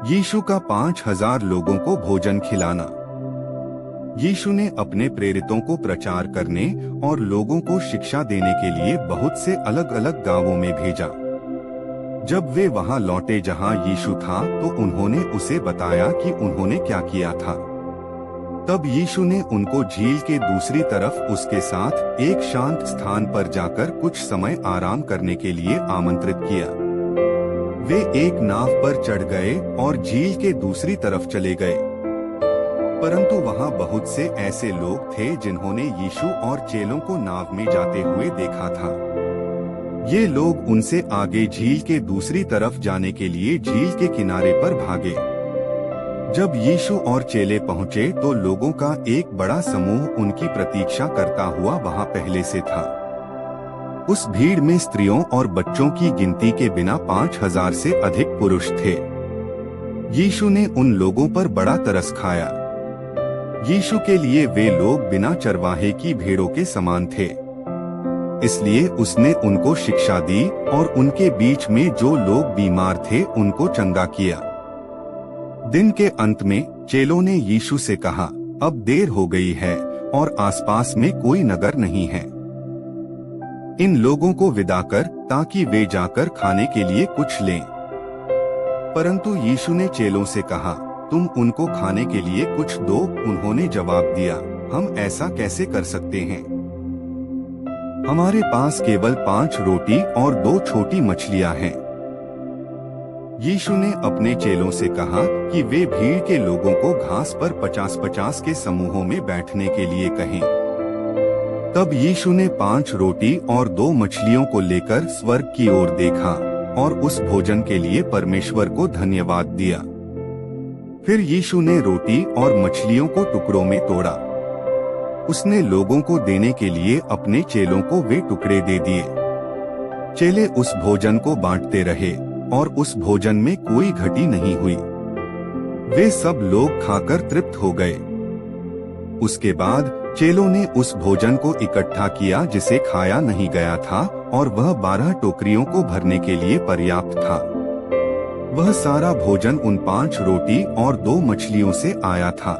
यीशु का 5,000 लोगों को भोजन खिलाना। यीशु ने अपने प्रेरितों को प्रचार करने और लोगों को शिक्षा देने के लिए बहुत से अलग अलग गांवों में भेजा। जब वे वहां लौटे जहां यीशु था, तो उन्होंने उसे बताया कि उन्होंने क्या किया था। तब यीशु ने उनको झील के दूसरी तरफ उसके साथ एक शांत स्थान पर जाकर कुछ समय आराम करने के लिए आमंत्रित किया। वे एक नाव पर चढ़ गए और झील के दूसरी तरफ चले गए। परंतु वहां बहुत से ऐसे लोग थे जिन्होंने यीशु और चेलों को नाव में जाते हुए देखा था। ये लोग उनसे आगे झील के दूसरी तरफ जाने के लिए झील के किनारे पर भागे। जब यीशु और चेले पहुंचे तो लोगों का एक बड़ा समूह उनकी प्रतीक्षा करता हुआ वहां पहले से था। उस भीड़ में स्त्रियों और बच्चों की गिनती के बिना 5,000 से अधिक पुरुष थे। यीशु ने उन लोगों पर बड़ा तरस खाया। यीशु के लिए वे लोग बिना चरवाहे की भेड़ों के समान थे। इसलिए उसने उनको शिक्षा दी और उनके बीच में जो लोग बीमार थे उनको चंगा किया। दिन के अंत में चेलों ने यीशु से कहा, अब देर हो गई है और आसपास में कोई नगर नहीं है। इन लोगों को विदा कर ताकि वे जाकर खाने के लिए कुछ लें। परंतु यीशु ने चेलों से कहा, तुम उनको खाने के लिए कुछ दो। उन्होंने जवाब दिया, हम ऐसा कैसे कर सकते हैं? हमारे पास केवल 5 रोटी और 2 छोटी मछलियां हैं। यीशु ने अपने चेलों से कहा कि वे भीड़ के लोगों को घास पर 50-50 के समूहों में बैठने के लिए कहें। तब यीशु ने 5 रोटी और 2 मछलियों को लेकर स्वर्ग की ओर देखा और उस भोजन के लिए परमेश्वर को धन्यवाद दिया। फिर यीशु ने रोटी और मछलियों को टुकड़ों में तोड़ा। उसने लोगों को देने के लिए अपने चेलों को वे टुकड़े दे दिए। चेले उस भोजन को बांटते रहे और उस भोजन में कोई घटी नहीं हुई। वे सब लोग खाकर तृप्त हो गए। उसके बाद चेलों ने उस भोजन को इकट्ठा किया जिसे खाया नहीं गया था, और वह 12 टोकरियों को भरने के लिए पर्याप्त था। वह सारा भोजन उन 5 रोटी और 2 मछलियों से आया था।